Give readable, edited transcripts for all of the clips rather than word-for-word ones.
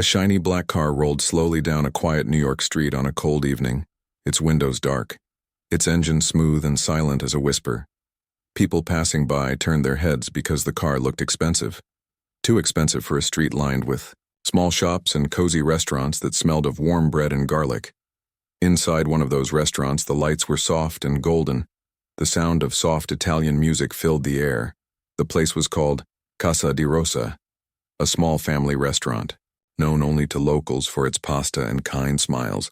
A shiny black car rolled slowly down a quiet New York street on a cold evening, its windows dark, its engine smooth and silent as a whisper. People passing by turned their heads because the car looked expensive. Too expensive for a street lined with small shops and cozy restaurants that smelled of warm bread and garlic. Inside one of those restaurants, the lights were soft and golden. The sound of soft Italian music filled the air. The place was called Casa di Rosa, a small family restaurant, known only to locals for its pasta and kind smiles.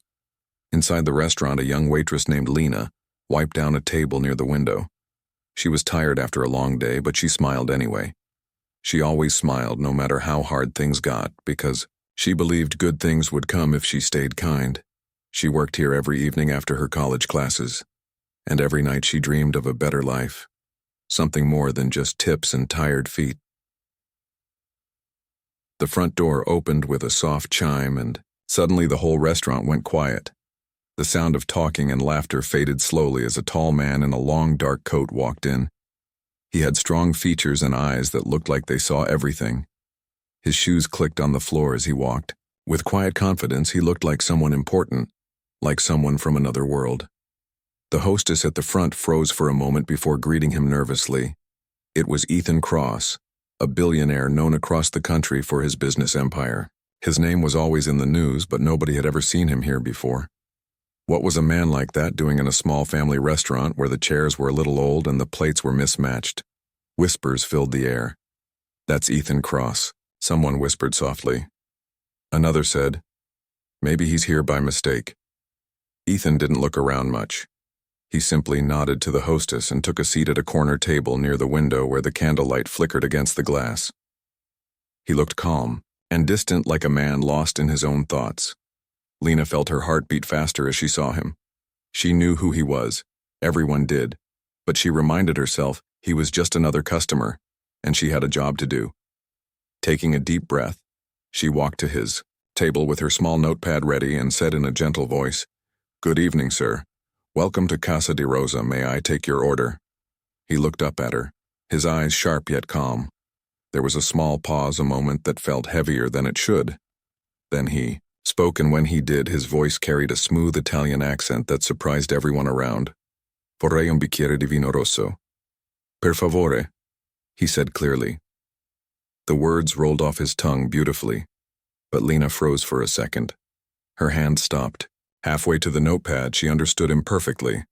Inside the restaurant, a young waitress named Lena wiped down a table near the window. She was tired after a long day, but she smiled anyway. She always smiled no matter how hard things got, because she believed good things would come if she stayed kind. She worked here every evening after her college classes, and every night she dreamed of a better life, something more than just tips and tired feet. The front door opened with a soft chime, and suddenly the whole restaurant went quiet. The sound of talking and laughter faded slowly as a tall man in a long dark coat walked in. He had strong features and eyes that looked like they saw everything. His shoes clicked on the floor as he walked. With quiet confidence, he looked like someone important, like someone from another world. The hostess at the front froze for a moment before greeting him nervously. It was Ethan Cross, a billionaire known across the country for his business empire. His name was always in the news, but nobody had ever seen him here before. What was a man like that doing in a small family restaurant where the chairs were a little old and the plates were mismatched? Whispers filled the air. "That's Ethan Cross," someone whispered softly. Another said, "Maybe he's here by mistake." Ethan didn't look around much. He simply nodded to the hostess and took a seat at a corner table near the window where the candlelight flickered against the glass. He looked calm and distant, like a man lost in his own thoughts. Lena felt her heart beat faster as she saw him. She knew who he was. Everyone did. But she reminded herself he was just another customer, and she had a job to do. Taking a deep breath, she walked to his table with her small notepad ready and said in a gentle voice, "Good evening, sir. Welcome to Casa di Rosa. May I take your order?" He looked up at her, his eyes sharp yet calm. There was a small pause, a moment that felt heavier than it should. Then he spoke, and when he did, his voice carried a smooth Italian accent that surprised everyone around. "Vorrei un bicchiere di vino rosso." "Per favore," he said clearly. The words rolled off his tongue beautifully, but Lena froze for a second. Her hand stopped. Halfway to the notepad, she understood him perfectly.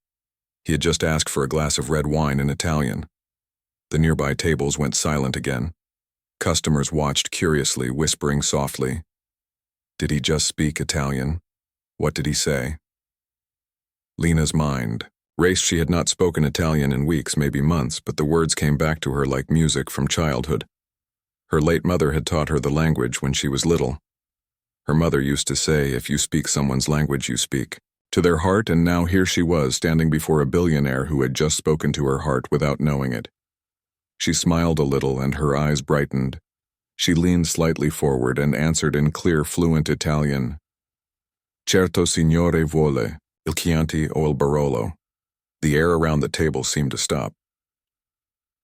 He had just asked for a glass of red wine in Italian. The nearby tables went silent again. Customers watched curiously, whispering softly. Did he just speak Italian? What did he say? Lena's mind raced. She had not spoken Italian in weeks, maybe months, but the words came back to her like music from childhood. Her late mother had taught her the language when she was little. Her mother used to say, if you speak someone's language, you speak to their heart, and now here she was standing before a billionaire who had just spoken to her heart without knowing it. She smiled a little and her eyes brightened. She leaned slightly forward and answered in clear, fluent Italian. "Certo signore vuole, il Chianti o il Barolo." The air around the table seemed to stop.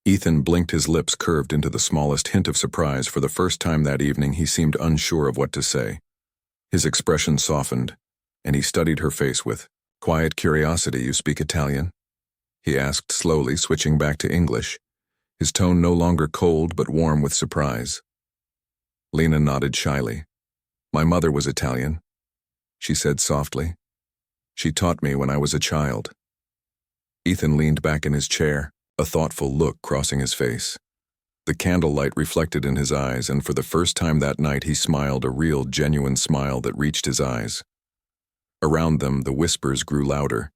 Ethan blinked, his lips curved into the smallest hint of surprise. For the first time that evening, he seemed unsure of what to say. His expression softened, and he studied her face with quiet curiosity. "You speak Italian?" he asked slowly, switching back to English, his tone no longer cold but warm with surprise. Lena nodded shyly. "My mother was Italian," she said softly. "She taught me when I was a child." Ethan leaned back in his chair, a thoughtful look crossing his face. The candlelight reflected in his eyes, and for the first time that night he smiled, a real, genuine smile that reached his eyes. Around them, the whispers grew louder.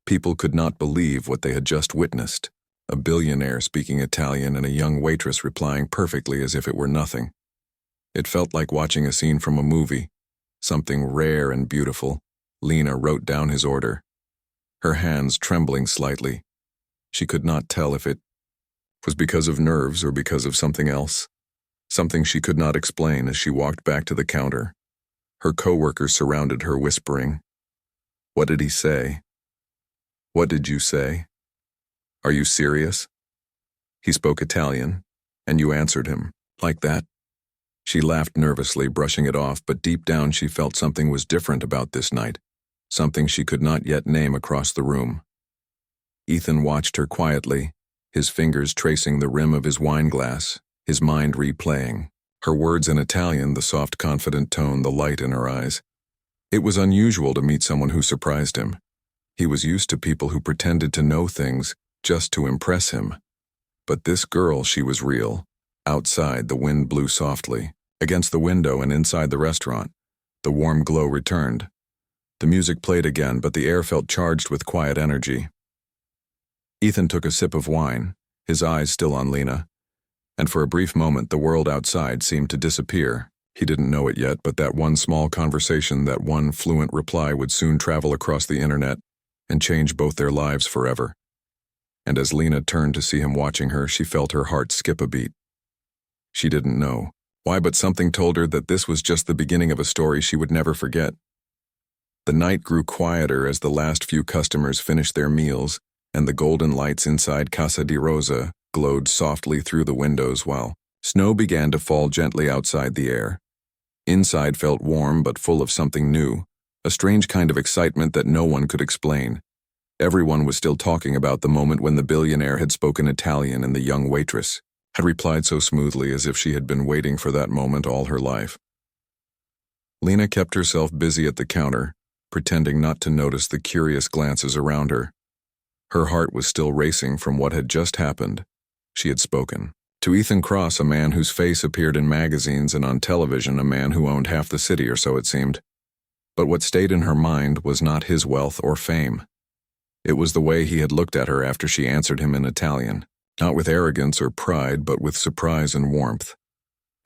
People could not believe what they had just witnessed, a billionaire speaking Italian and a young waitress replying perfectly as if it were nothing. It felt like watching a scene from a movie, something rare and beautiful. Lena wrote down his order, her hands trembling slightly. She could not tell if it was because of nerves or because of something else, something she could not explain. As she walked back to the counter, her co-workers surrounded her, whispering, "What did he say? What did you say? Are you serious? He spoke Italian, and you answered him like that?" She laughed nervously, brushing it off, but deep down she felt something was different about this night, something she could not yet name across the room. Ethan watched her quietly, his fingers tracing the rim of his wine glass, his mind replaying. Her words in Italian, the soft, confident tone, the light in her eyes. It was unusual to meet someone who surprised him. He was used to people who pretended to know things just to impress him. But this girl, she was real. Outside, the wind blew softly. Against the window and inside the restaurant, the warm glow returned. The music played again, but the air felt charged with quiet energy. Ethan took a sip of wine, his eyes still on Lena, and for a brief moment the world outside seemed to disappear. He didn't know it yet, but that one small conversation, that one fluent reply would soon travel across the internet and change both their lives forever. And as Lena turned to see him watching her, she felt her heart skip a beat. She didn't know why, but something told her that this was just the beginning of a story she would never forget. The night grew quieter as the last few customers finished their meals, and the golden lights inside Casa di Rosa glowed softly through the windows while snow began to fall gently outside the air. Inside felt warm but full of something new, a strange kind of excitement that no one could explain. Everyone was still talking about the moment when the billionaire had spoken Italian and the young waitress had replied so smoothly as if she had been waiting for that moment all her life. Lena kept herself busy at the counter, pretending not to notice the curious glances around her. Her heart was still racing from what had just happened. She had spoken to Ethan Cross, a man whose face appeared in magazines and on television, a man who owned half the city, or so it seemed. But what stayed in her mind was not his wealth or fame. It was the way he had looked at her after she answered him in Italian, not with arrogance or pride, but with surprise and warmth,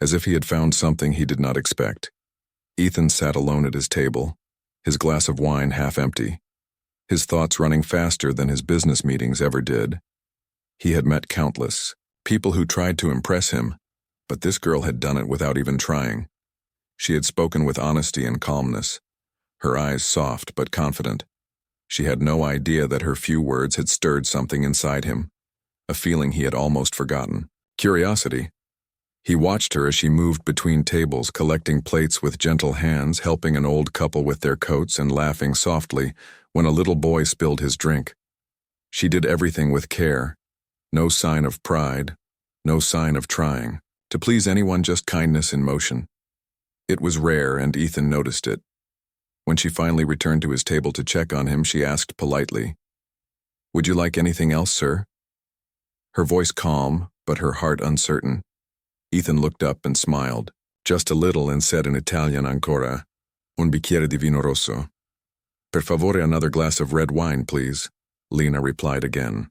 as if he had found something he did not expect. Ethan sat alone at his table, his glass of wine half empty, his thoughts running faster than his business meetings ever did. He had met countless people who tried to impress him, but this girl had done it without even trying. She had spoken with honesty and calmness, her eyes soft but confident. She had no idea that her few words had stirred something inside him, a feeling he had almost forgotten. Curiosity. He watched her as she moved between tables, collecting plates with gentle hands, helping an old couple with their coats, and laughing softly when a little boy spilled his drink. She did everything with care. No sign of pride, no sign of trying to please anyone, just kindness in motion. It was rare, and Ethan noticed it. When she finally returned to his table to check on him, she asked politely, "Would you like anything else, sir?" Her voice calm, but her heart uncertain. Ethan looked up and smiled, just a little, and said in Italian, "Ancora, un bicchiere di vino rosso." "Per favore, another glass of red wine, please," Lena replied again,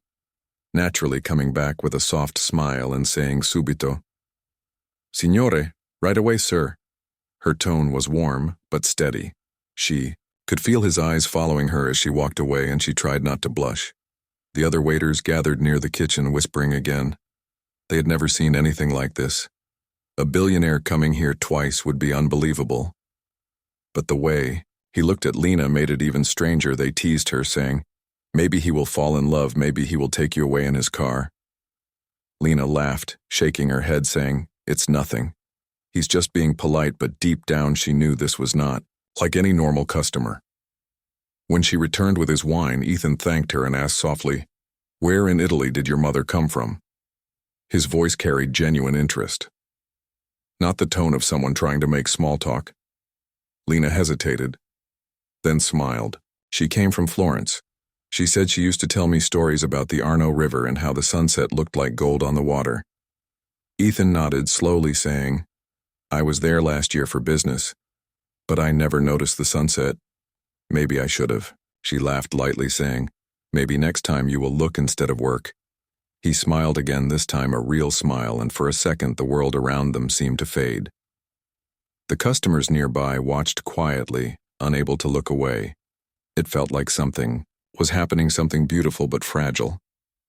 naturally coming back with a soft smile and saying subito, "Signore, right away, sir." Her tone was warm, but steady. She could feel his eyes following her as she walked away, and she tried not to blush. The other waiters gathered near the kitchen, whispering again. They had never seen anything like this. A billionaire coming here twice would be unbelievable. But the way he looked at Lena made it even stranger. They teased her, saying, "Maybe he will fall in love, maybe he will take you away in his car." Lena laughed, shaking her head, saying, "It's nothing. He's just being polite," but deep down she knew this was not like any normal customer. When she returned with his wine, Ethan thanked her and asked softly, "Where in Italy did your mother come from?" His voice carried genuine interest, not the tone of someone trying to make small talk. Lena hesitated, then smiled. "She came from Florence. She said she used to tell me stories about the Arno River and how the sunset looked like gold on the water." Ethan nodded slowly, saying, "I was there last year for business, but I never noticed the sunset. Maybe I should have." She laughed lightly, saying, "Maybe next time you will look instead of work." He smiled again, this time a real smile, and for a second the world around them seemed to fade. The customers nearby watched quietly, unable to look away. It felt like something was happening, something beautiful but fragile,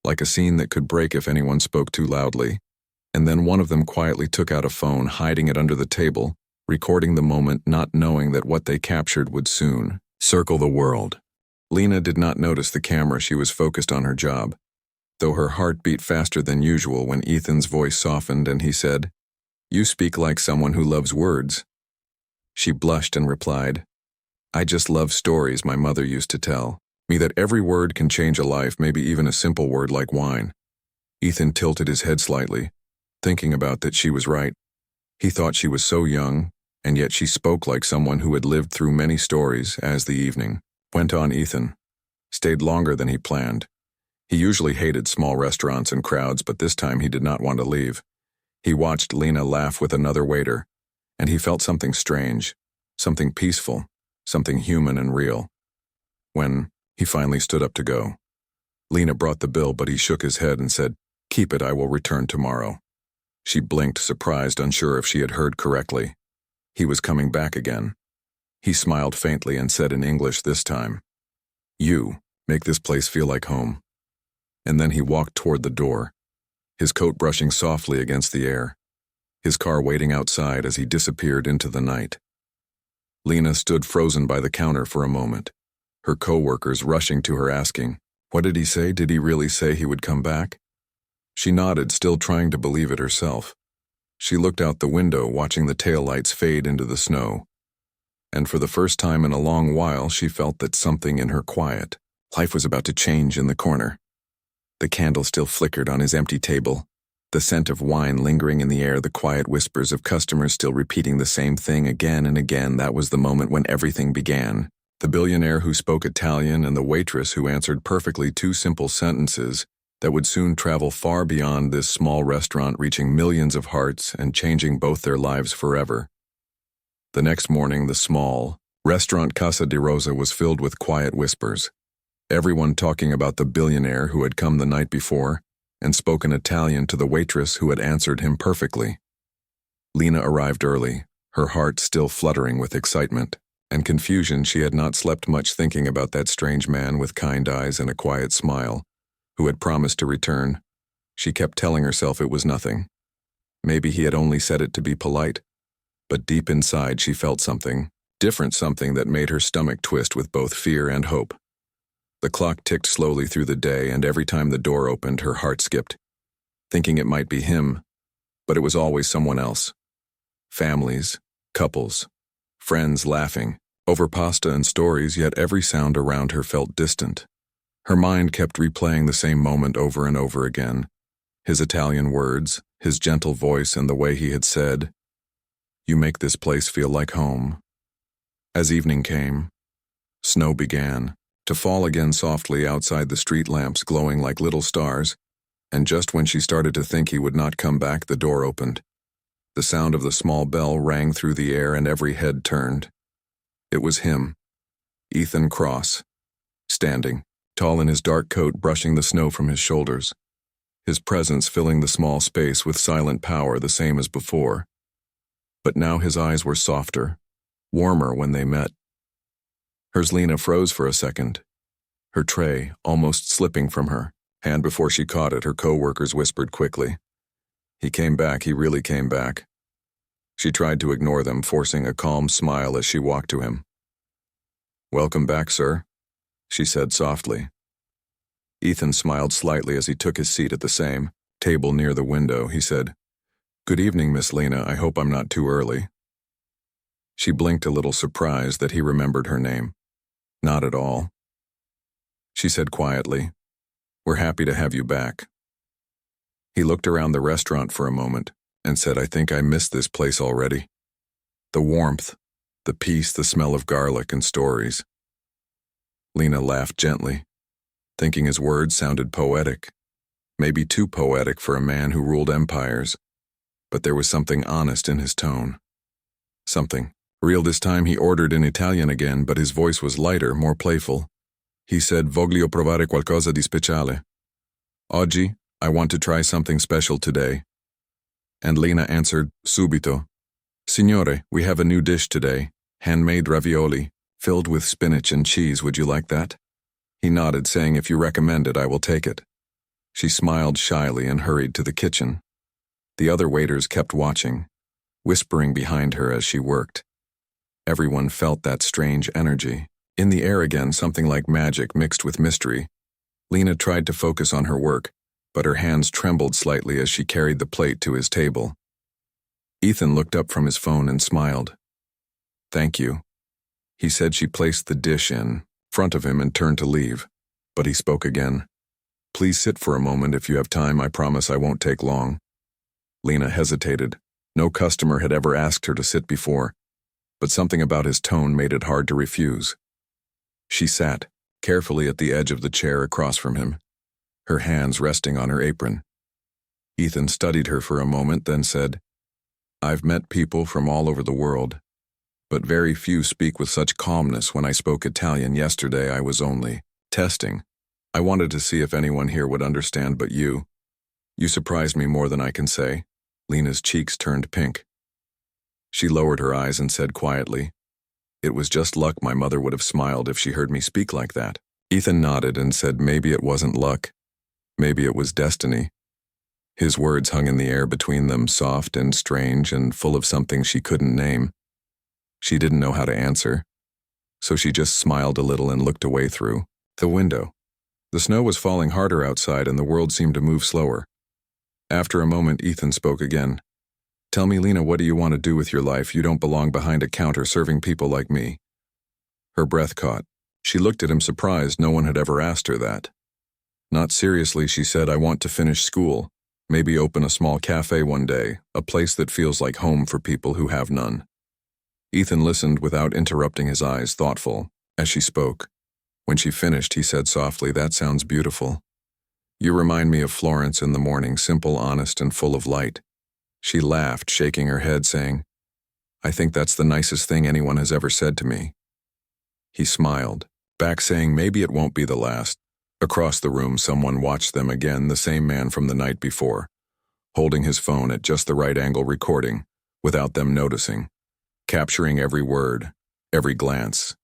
like a scene that could break if anyone spoke too loudly. And then one of them quietly took out a phone, hiding it under the table, recording the moment, not knowing that what they captured would soon circle the world. Lena did not notice the camera. She was focused on her job, though her heart beat faster than usual when Ethan's voice softened and he said, You speak like someone who loves words. She blushed and replied, I just love stories my mother used to tell me that every word can change a life, maybe even a simple word like wine. Ethan tilted his head slightly, thinking about that she was right. He thought she was so young, and yet she spoke like someone who had lived through many stories. As the evening went on, Ethan stayed longer than he planned. He usually hated small restaurants and crowds, but this time he did not want to leave. He watched Lena laugh with another waiter, and he felt something strange, something peaceful, something human and real. When he finally stood up to go, Lena brought the bill, but he shook his head and said, Keep it, I will return tomorrow. She blinked, surprised, unsure if she had heard correctly. He was coming back again. He smiled faintly and said in English this time, You make this place feel like home. And then he walked toward the door, his coat brushing softly against the air, his car waiting outside as he disappeared into the night. Lena stood frozen by the counter for a moment, her co-workers rushing to her asking, What did he say? Did he really say he would come back? She nodded, still trying to believe it herself. She looked out the window, watching the taillights fade into the snow. And for the first time in a long while, she felt that something in her quiet life was about to change in the corner. The candle still flickered on his empty table, the scent of wine lingering in the air, the quiet whispers of customers still repeating the same thing again and again. That was the moment when everything began. The billionaire who spoke Italian and the waitress who answered perfectly two simple sentences that would soon travel far beyond this small restaurant, reaching millions of hearts and changing both their lives forever. The next morning, the small restaurant Casa di Rosa was filled with quiet whispers, everyone talking about the billionaire who had come the night before and spoken Italian to the waitress who had answered him perfectly. Lena arrived early, her heart still fluttering with excitement and confusion. She had not slept much, thinking about that strange man with kind eyes and a quiet smile, who had promised to return. She kept telling herself it was nothing. Maybe he had only said it to be polite, but deep inside she felt something different, something that made her stomach twist with both fear and hope. The clock ticked slowly through the day, and every time the door opened, her heart skipped, thinking it might be him, but it was always someone else. Families, couples, friends laughing over pasta and stories, yet every sound around her felt distant. Her mind kept replaying the same moment over and over again, his Italian words, his gentle voice, and the way he had said, You make this place feel like home. As evening came, snow began to fall again softly outside, the street lamps glowing like little stars, and just when she started to think he would not come back, the door opened. The sound of the small bell rang through the air, and every head turned. It was him, Ethan Cross, standing, tall in his dark coat, brushing the snow from his shoulders, his presence filling the small space with silent power, the same as before. But now his eyes were softer, warmer when they met. Hers. Lena froze for a second, her tray almost slipping from her hand before she caught it. Her co-workers whispered quickly, He came back, he really came back. She tried to ignore them, forcing a calm smile as she walked to him. Welcome back, sir, she said softly. Ethan smiled slightly as he took his seat at the same table near the window. He said, Good evening, Miss Lena. I hope I'm not too early. She blinked, a little surprised that he remembered her name. Not at all. She said quietly, We're happy to have you back. He looked around the restaurant for a moment and said, I think I missed this place already. The warmth, the peace, the smell of garlic and stories. Lena laughed gently, thinking his words sounded poetic, maybe too poetic for a man who ruled empires. But there was something honest in his tone. Something real. This time he ordered in Italian again, but his voice was lighter, more playful. He said, Voglio provare qualcosa di speciale. Oggi, I want to try something special today. And Lena answered, Subito. Signore, we have a new dish today, handmade ravioli, filled with spinach and cheese. Would you like that? He nodded, saying, If you recommend it, I will take it. She smiled shyly and hurried to the kitchen. The other waiters kept watching, whispering behind her as she worked. Everyone felt that strange energy in the air again, something like magic mixed with mystery. Lena tried to focus on her work, but her hands trembled slightly as she carried the plate to his table. Ethan looked up from his phone and smiled. "Thank you." He said. She placed the dish in front of him and turned to leave, but he spoke again. "Please sit for a moment if you have time. I promise I won't take long." Lena hesitated. No customer had ever asked her to sit before, but something about his tone made it hard to refuse. She sat carefully at the edge of the chair across from him, her hands resting on her apron. Ethan studied her for a moment, then said, "I've met people from all over the world, but very few speak with such calmness. When I spoke Italian yesterday, I was only testing. I wanted to see if anyone here would understand, but you surprised me more than I can say." Lena's cheeks turned pink. She lowered her eyes and said quietly, "It was just luck. My mother would have smiled if she heard me speak like that." Ethan nodded and said maybe it wasn't luck. Maybe it was destiny. His words hung in the air between them, soft and strange and full of something she couldn't name. She didn't know how to answer, so she just smiled a little and looked away through the window. The snow was falling harder outside and the world seemed to move slower. After a moment, Ethan spoke again. "Tell me, Lena, what do you want to do with your life? You don't belong behind a counter serving people like me." Her breath caught. She looked at him surprised. No one had ever asked her that. "Not seriously," she said. "I want to finish school. Maybe open a small cafe one day, a place that feels like home for people who have none." Ethan listened without interrupting, his eyes thoughtful as she spoke. When she finished, he said softly, "That sounds beautiful. You remind me of Florence in the morning, simple, honest, and full of light." She laughed, shaking her head, saying, "I think that's the nicest thing anyone has ever said to me." He smiled back, saying, "Maybe it won't be the last." Across the room, someone watched them again, the same man from the night before, holding his phone at just the right angle, recording, without them noticing, capturing every word, every glance,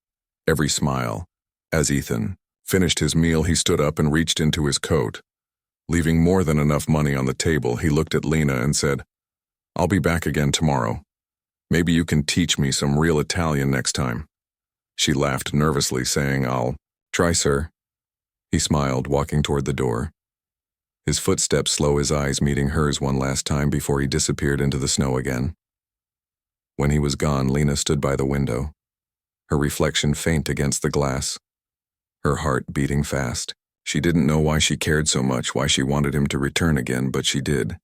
every smile. As Ethan finished his meal, he stood up and reached into his coat. Leaving more than enough money on the table, he looked at Lena and said, "I'll be back again tomorrow. Maybe you can teach me some real Italian next time." She laughed nervously, saying, "I'll try, sir." He smiled, walking toward the door. His footsteps slow, his eyes meeting hers one last time before he disappeared into the snow again. When he was gone, Lena stood by the window, her reflection faint against the glass, her heart beating fast. She didn't know why she cared so much, why she wanted him to return again, but she did.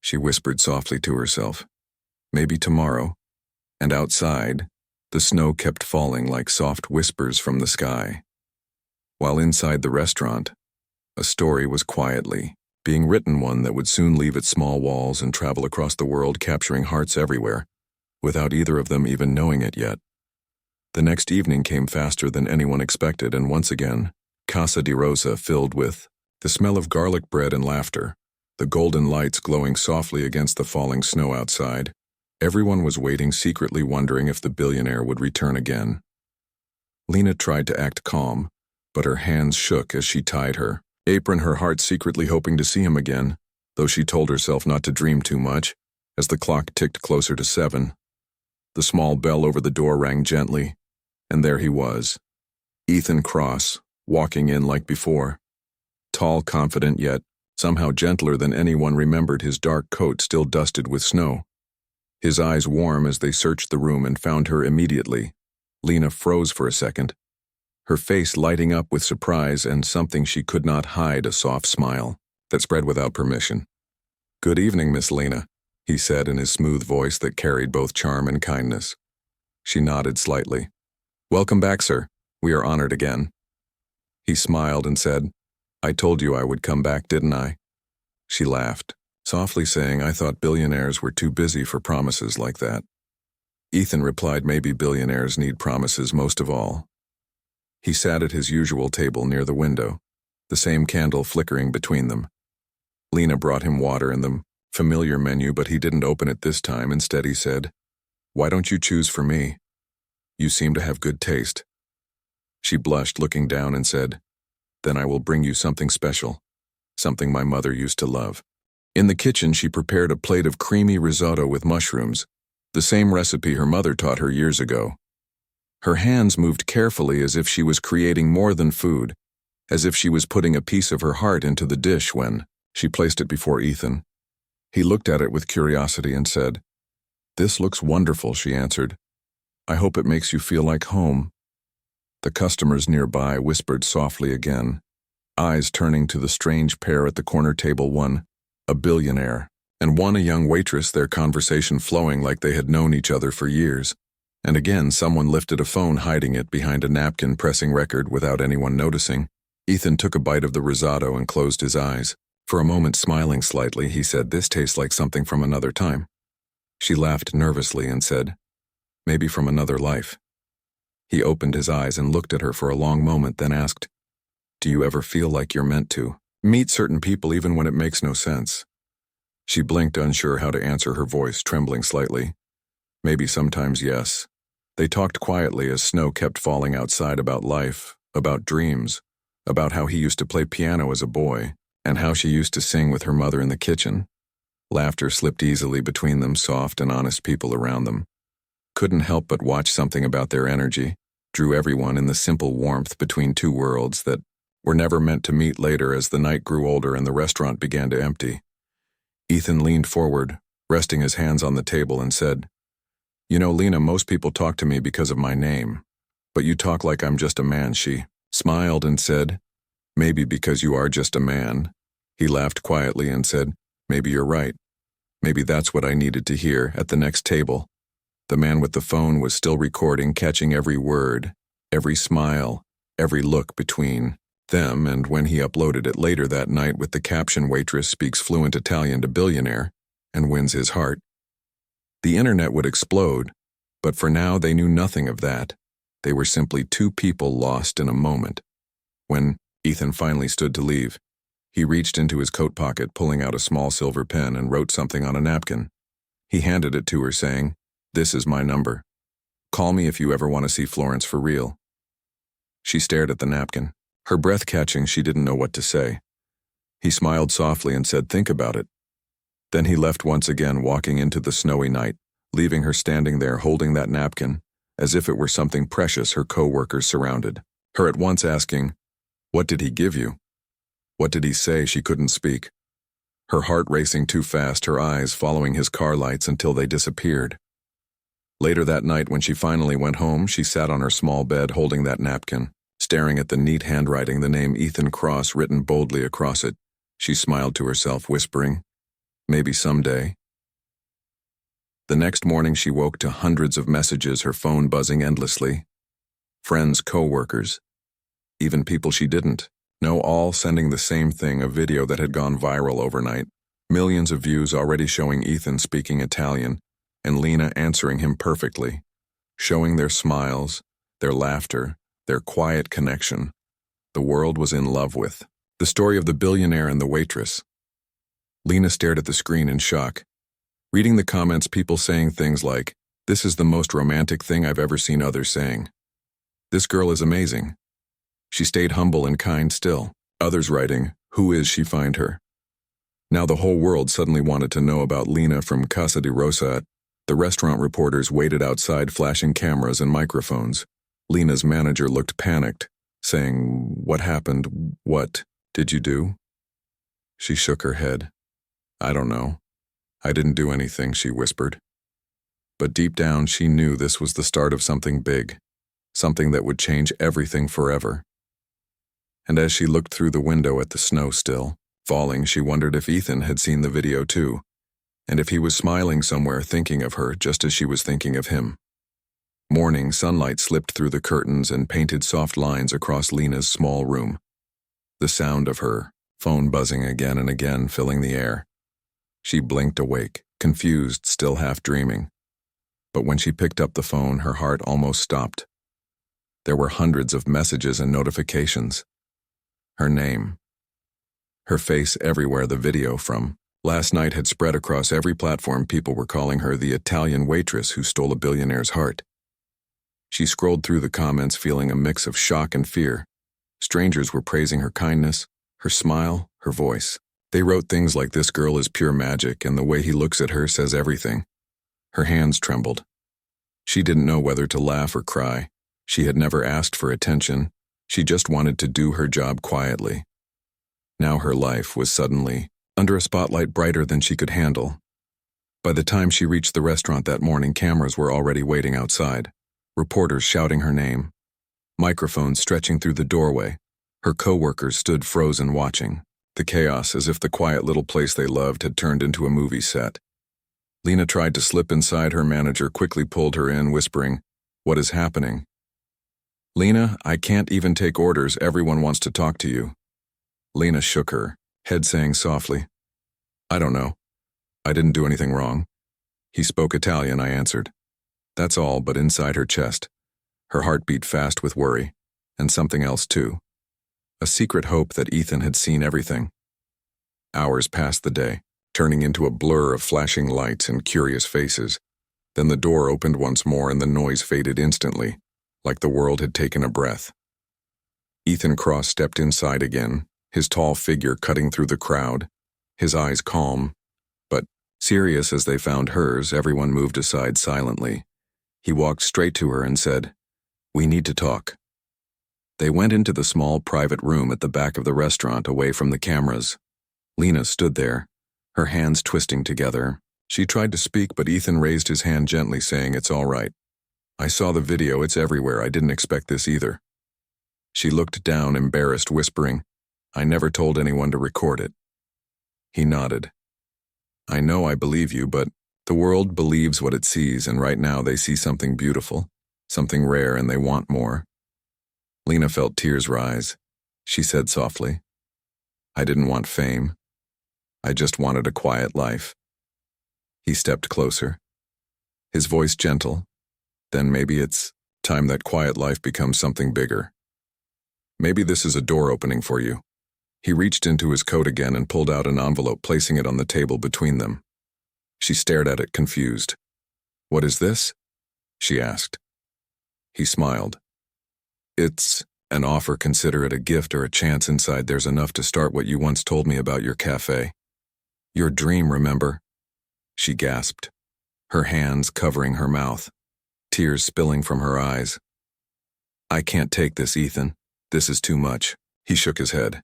She whispered softly to herself, "Maybe tomorrow." And outside, the snow kept falling like soft whispers from the sky. While inside the restaurant, a story was quietly being written, one that would soon leave its small walls and travel across the world, capturing hearts everywhere, without either of them even knowing it yet. The next evening came faster than anyone expected, and once again, Casa di Rosa filled with the smell of garlic bread and laughter, the golden lights glowing softly against the falling snow outside. Everyone was waiting, secretly wondering if the billionaire would return again. Lena tried to act calm, but her hands shook as she tied her apron, her heart secretly hoping to see him again, though she told herself not to dream too much. As the clock ticked closer to 7, the small bell over the door rang gently, and there he was, Ethan Cross, walking in like before. Tall, confident, yet somehow gentler than anyone remembered, his dark coat still dusted with snow. His eyes warm as they searched the room and found her immediately. Lena froze for a second, her face lighting up with surprise and something she could not hide, a soft smile that spread without permission. "Good evening, Miss Lena," he said in his smooth voice that carried both charm and kindness. She nodded slightly. "Welcome back, sir. We are honored again." He smiled and said, "I told you I would come back, didn't I?" She laughed, softly saying, "I thought billionaires were too busy for promises like that." Ethan replied, "Maybe billionaires need promises most of all." He sat at his usual table near the window, the same candle flickering between them. Lena brought him water and the familiar menu, but he didn't open it this time. Instead, he said, "Why don't you choose for me? You seem to have good taste." She blushed, looking down, and said, "Then I will bring you something special, something my mother used to love." In the kitchen, she prepared a plate of creamy risotto with mushrooms, the same recipe her mother taught her years ago. Her hands moved carefully, as if she was creating more than food, as if she was putting a piece of her heart into the dish. When she placed it before Ethan, he looked at it with curiosity and said, "This looks wonderful," she answered. "I hope it makes you feel like home." The customers nearby whispered softly again, eyes turning to the strange pair at the corner table, one a billionaire, and one a young waitress, their conversation flowing like they had known each other for years. And again someone lifted a phone, hiding it behind a napkin, pressing record without anyone noticing. Ethan took a bite of the risotto and closed his eyes. For a moment, smiling slightly, he said, "This tastes like something from another time." She laughed nervously and said, "Maybe from another life." He opened his eyes and looked at her for a long moment, then asked, "Do you ever feel like you're meant to meet certain people even when it makes no sense?" She blinked, unsure how to answer, her voice trembling slightly. "Maybe sometimes, yes." They talked quietly as snow kept falling outside, about life, about dreams, about how he used to play piano as a boy, and how she used to sing with her mother in the kitchen. Laughter slipped easily between them, soft and honest people around them. Couldn't help but watch. Something about their energy drew everyone in, the simple warmth between two worlds that were never meant to meet. Later, as the night grew older and the restaurant began to empty, Ethan leaned forward, resting his hands on the table, and said, "You know, Lena, most people talk to me because of my name, but you talk like I'm just a man." She smiled and said, "Maybe because you are just a man." He laughed quietly and said, "Maybe you're right. Maybe that's what I needed to hear." At the next table, the man with the phone was still recording, catching every word, every smile, every look between them, and when he uploaded it later that night with the caption, "Waitress speaks fluent Italian to billionaire and wins his heart," the internet would explode. But for now they knew nothing of that. They were simply two people lost in a moment. When Ethan finally stood to leave, he reached into his coat pocket, pulling out a small silver pen, and wrote something on a napkin. He handed it to her, saying, "This is my number. Call me if you ever want to see Florence for real." She stared at the napkin, her breath catching. She didn't know what to say. He smiled softly and said, "Think about it." Then he left once again, walking into the snowy night, leaving her standing there holding that napkin, as if it were something precious. Her co-workers surrounded her at once, asking, "What did he give you? What did he say?" She couldn't speak, her heart racing too fast, her eyes following his car lights until they disappeared. Later that night, when she finally went home, she sat on her small bed holding that napkin, staring at the neat handwriting, the name Ethan Cross written boldly across it. She smiled to herself, whispering, "Maybe someday." The next morning she woke to hundreds of messages, her phone buzzing endlessly. Friends, co-workers, even people she didn't know, all sending the same thing, a video that had gone viral overnight. Millions of views already, showing Ethan speaking Italian and Lena answering him perfectly, showing their smiles, their laughter, their quiet connection. The world was in love with the story of the billionaire and the waitress. Lena stared at the screen in shock, reading the comments, people saying things like, "This is the most romantic thing I've ever seen," others saying, "This girl is amazing. She stayed humble and kind still." Others writing, "Who is she? Find her." Now the whole world suddenly wanted to know about Lena from Casa di Rosa. The restaurant reporters waited outside, flashing cameras and microphones. Lena's manager looked panicked, saying, "What happened? What did you do?" She shook her head. "I don't know. I didn't do anything," she whispered. But deep down she knew this was the start of something big, something that would change everything forever. And as she looked through the window at the snow still falling, she wondered if Ethan had seen the video too, and if he was smiling somewhere, thinking of her just as she was thinking of him. Morning sunlight slipped through the curtains and painted soft lines across Lena's small room. The sound of her phone buzzing again and again, filling the air. She blinked, awake, confused, still half dreaming. But when she picked up the phone, her heart almost stopped. There were hundreds of messages and notifications. Her name, her face everywhere. The video from last night had spread across every platform. People were calling her the Italian waitress who stole a billionaire's heart. She scrolled through the comments, feeling a mix of shock and fear. Strangers were praising her kindness, her smile, her voice. They wrote things like, "This girl is pure magic, and the way he looks at her says everything." Her hands trembled. She didn't know whether to laugh or cry. She had never asked for attention. She just wanted to do her job quietly. Now her life was suddenly under a spotlight brighter than she could handle. By the time she reached the restaurant that morning, cameras were already waiting outside, reporters shouting her name, microphones stretching through the doorway. Her co-workers stood frozen watching, the chaos as if the quiet little place they loved had turned into a movie set. Lena tried to slip inside. Her manager quickly pulled her in, whispering, "What is happening?" "Lena, I can't even take orders. Everyone wants to talk to you." Lena shook her head, saying softly, "I don't know. I didn't do anything wrong." "He spoke Italian," I answered. That's all, but inside her chest, her heart beat fast with worry, and something else too. A secret hope that Ethan had seen everything. Hours passed the day, turning into a blur of flashing lights and curious faces. Then the door opened once more and the noise faded instantly, like the world had taken a breath. Ethan Cross stepped inside again, his tall figure cutting through the crowd, his eyes calm, but serious as they found hers. Everyone moved aside silently. He walked straight to her and said, "We need to talk." They went into the small private room at the back of the restaurant, away from the cameras. Lena stood there, her hands twisting together. She tried to speak, but Ethan raised his hand gently, saying, "It's all right. I saw the video. It's everywhere. I didn't expect this either." She looked down, embarrassed, whispering, "I never told anyone to record it." He nodded. "I know, I believe you, but the world believes what it sees, and right now they see something beautiful, something rare, and they want more." Lena felt tears rise. She said softly, "I didn't want fame. I just wanted a quiet life." He stepped closer, his voice gentle. "Then maybe it's time that quiet life becomes something bigger. Maybe this is a door opening for you." He reached into his coat again and pulled out an envelope, placing it on the table between them. She stared at it, confused. "What is this?" she asked. He smiled. "It's an offer. Consider it a gift or a chance. Inside there's enough to start what you once told me about your cafe. Your dream, remember?" She gasped, her hands covering her mouth, tears spilling from her eyes. "I can't take this, Ethan. This is too much." He shook his head.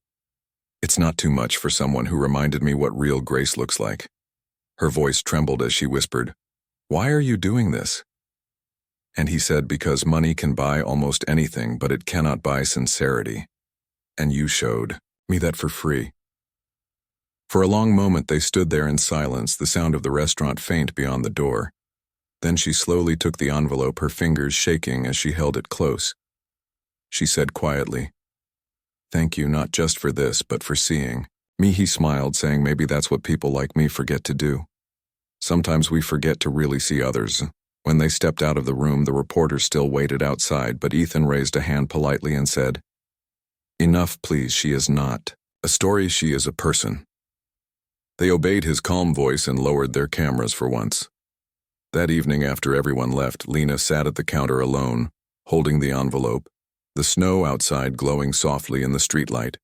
"It's not too much for someone who reminded me what real grace looks like." Her voice trembled as she whispered, "Why are you doing this?" And he said, "Because money can buy almost anything, but it cannot buy sincerity. And you showed me that for free." For a long moment they stood there in silence, the sound of the restaurant faint beyond the door. Then she slowly took the envelope, her fingers shaking as she held it close. She said quietly, "Thank you, not just for this, but for seeing me." He smiled, saying, "Maybe that's what people like me forget to do. Sometimes we forget to really see others." When they stepped out of the room, the reporters still waited outside, but Ethan raised a hand politely and said, "Enough, please. She is not a story, she is a person." They obeyed his calm voice and lowered their cameras for once. That evening, after everyone left, Lena sat at the counter alone, holding the envelope, the snow outside glowing softly in the streetlight.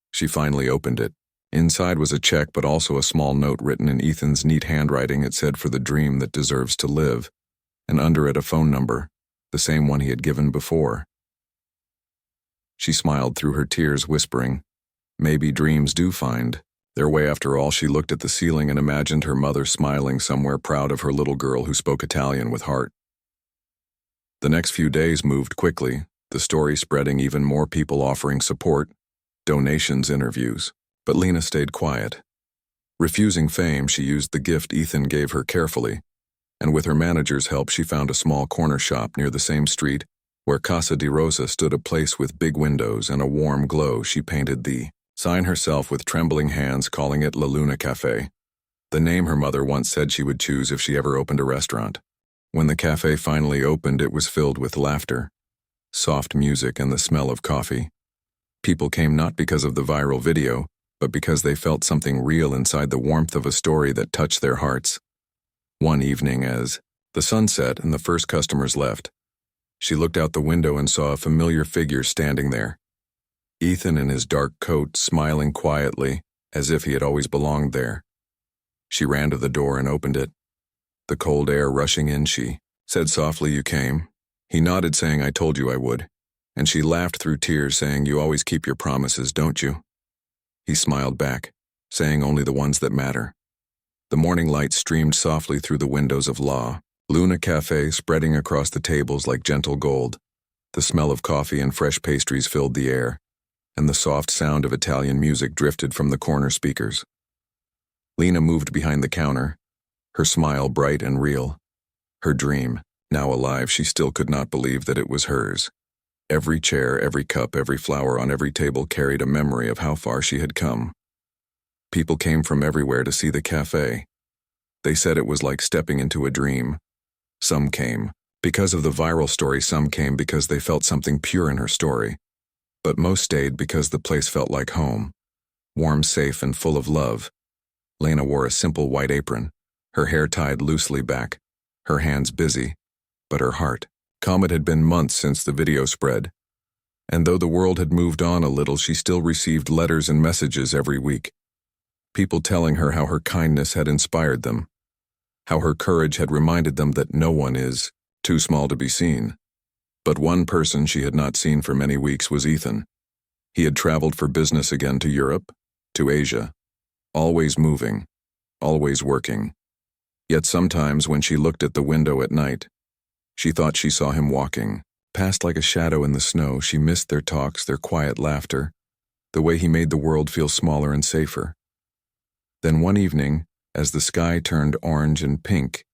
She finally opened it. Inside was a check, but also a small note written in Ethan's neat handwriting. It said, "For the dream that deserves to live," and under it a phone number, the same one he had given before. She smiled through her tears, whispering, "Maybe dreams do find their way after all." She looked at the ceiling and imagined her mother smiling somewhere, proud of her little girl who spoke Italian with heart. The next few days moved quickly, the story spreading, even more people offering support, donations, interviews. But Lena stayed quiet. Refusing fame, she used the gift Ethan gave her carefully, and with her manager's help she found a small corner shop near the same street where Casa di Rosa stood, a place with big windows and a warm glow. She painted the sign herself with trembling hands, calling it La Luna Cafe, the name her mother once said she would choose if she ever opened a restaurant. When the cafe finally opened, it was filled with laughter, soft music, and the smell of coffee. People came not because of the viral video, but because they felt something real inside, the warmth of a story that touched their hearts. One evening, as the sun set and the first customers left, she looked out the window and saw a familiar figure standing there. Ethan in his dark coat, smiling quietly, as if he had always belonged there. She ran to the door and opened it. The cold air rushing in, she said softly, "You came?" He nodded, saying, "I told you I would." And she laughed through tears, saying, "You always keep your promises, don't you?" He smiled back, saying, "Only the ones that matter." The morning light streamed softly through the windows of La Luna Cafe, spreading across the tables like gentle gold. The smell of coffee and fresh pastries filled the air, and the soft sound of Italian music drifted from the corner speakers. Lena moved behind the counter, her smile bright and real. Her dream, now alive, she still could not believe that it was hers. Every chair, every cup, every flower on every table carried a memory of how far she had come. People came from everywhere to see the cafe. They said it was like stepping into a dream. Some came because of the viral story, some came because they felt something pure in her story. But most stayed because the place felt like home, warm, safe, and full of love. Lena wore a simple white apron, her hair tied loosely back, her hands busy, but her heart. It had been months since the video spread, and though the world had moved on a little, she still received letters and messages every week. People telling her how her kindness had inspired them, how her courage had reminded them that no one is too small to be seen. But one person she had not seen for many weeks was Ethan. He had traveled for business again to Europe, to Asia, always moving, always working. Yet sometimes when she looked at the window at night, she thought she saw him walking past like a shadow in the snow. She missed their talks, their quiet laughter, the way he made the world feel smaller and safer. Then one evening, as the sky turned orange and pink,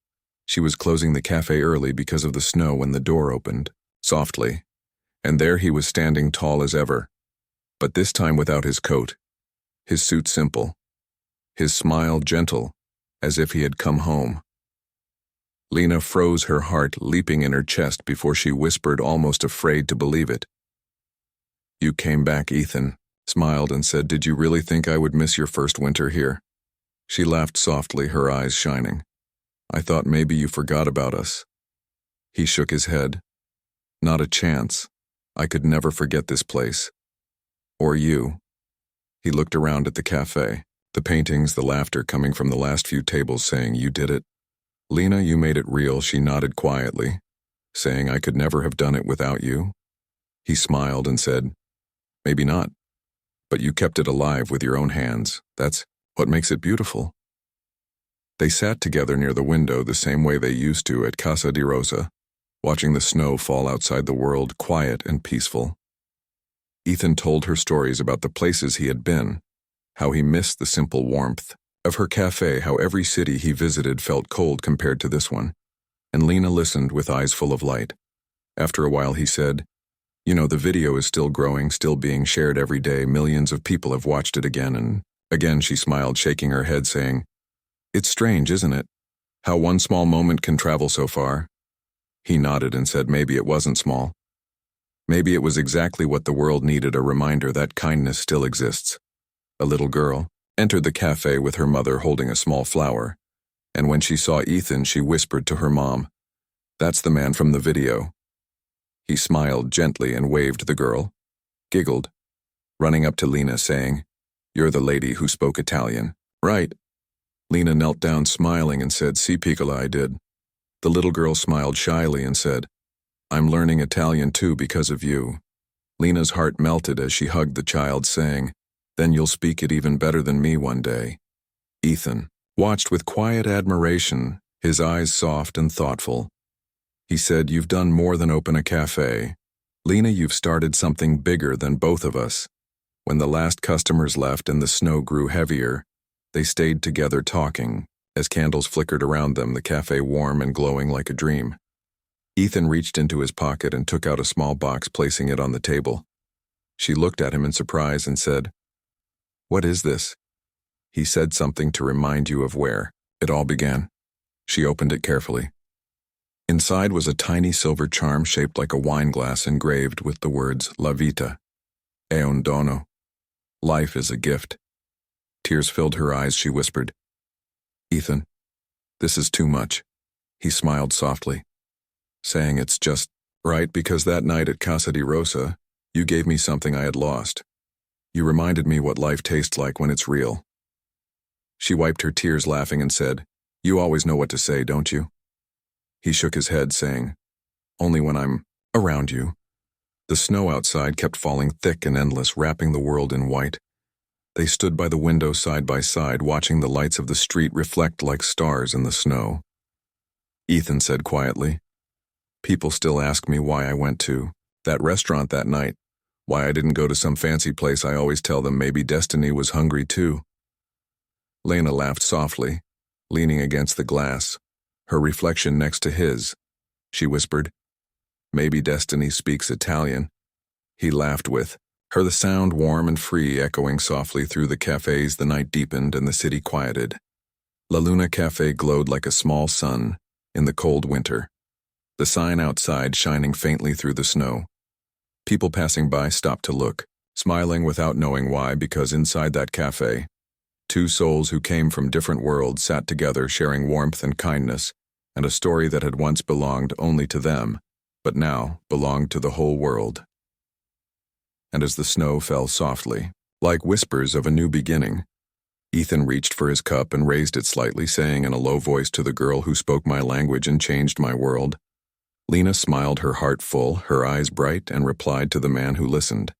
she was closing the cafe early because of the snow when the door opened, softly, and there he was standing tall as ever, but this time without his coat, his suit simple, his smile gentle, as if he had come home. Lena froze, her heart leaping in her chest before she whispered, almost afraid to believe it. "You came back," Ethan smiled and said. "Did you really think I would miss your first winter here?" She laughed softly, her eyes shining. "I thought maybe you forgot about us." He shook his head. "Not a chance. I could never forget this place. Or you." He looked around at the cafe, the paintings, the laughter coming from the last few tables, saying, "You did it. Lena, you made it real." She nodded quietly, saying, "I could never have done it without you." He smiled and said, "Maybe not, but you kept it alive with your own hands. That's what makes it beautiful." They sat together near the window the same way they used to at Casa di Rosa, watching the snow fall outside the world, quiet and peaceful. Ethan told her stories about the places he had been, how he missed the simple warmth of her cafe, how every city he visited felt cold compared to this one. And Lena listened with eyes full of light. After a while he said, "You know, the video is still growing, still being shared every day. Millions of people have watched it again and again." She smiled, shaking her head, saying, "It's strange, isn't it? How one small moment can travel so far." He nodded and said maybe it wasn't small. Maybe it was exactly what the world needed, a reminder that kindness still exists. A little girl entered the cafe with her mother holding a small flower, and when she saw Ethan, she whispered to her mom, "That's the man from the video." He smiled gently and waved. The girl giggled, running up to Lena, saying, "You're the lady who spoke Italian, right?" Lena knelt down smiling and said, "Si piccola, I did." The little girl smiled shyly and said, "I'm learning Italian too because of you." Lena's heart melted as she hugged the child, saying, "Then you'll speak it even better than me one day." Ethan watched with quiet admiration, his eyes soft and thoughtful. He said, "You've done more than open a cafe. Lena, you've started something bigger than both of us." When the last customers left and the snow grew heavier, they stayed together talking, as candles flickered around them, the cafe warm and glowing like a dream. Ethan reached into his pocket and took out a small box, placing it on the table. She looked at him in surprise and said, "What is this?" He said, "Something to remind you of where it all began." She opened it carefully. Inside was a tiny silver charm shaped like a wine glass, engraved with the words "La vita è un dono." Life is a gift. Tears filled her eyes. She whispered, "Ethan, this is too much." He smiled softly, saying, "It's just right, because that night at Casa di Rosa, you gave me something I had lost. You reminded me what life tastes like when it's real." She wiped her tears, laughing, and said, "You always know what to say, don't you?" He shook his head, saying, "Only when I'm around you." The snow outside kept falling thick and endless, wrapping the world in white. They stood by the window side by side, watching the lights of the street reflect like stars in the snow. Ethan said quietly, "People still ask me why I went to that restaurant that night, why I didn't go to some fancy place. I always tell them maybe Destiny was hungry too." Lena laughed softly, leaning against the glass, her reflection next to his. She whispered, "Maybe Destiny speaks Italian." He laughed with her, the sound warm and free echoing softly through the cafes. The night deepened and the city quieted. La Luna Cafe glowed like a small sun in the cold winter, the sign outside shining faintly through the snow. People passing by stopped to look, smiling without knowing why, because inside that cafe, two souls who came from different worlds sat together, sharing warmth and kindness, and a story that had once belonged only to them, but now belonged to the whole world. And as the snow fell softly, like whispers of a new beginning, Ethan reached for his cup and raised it slightly, saying in a low voice to the girl who spoke my language and changed my world. Lena smiled, her heart full, her eyes bright, and replied to the man who listened,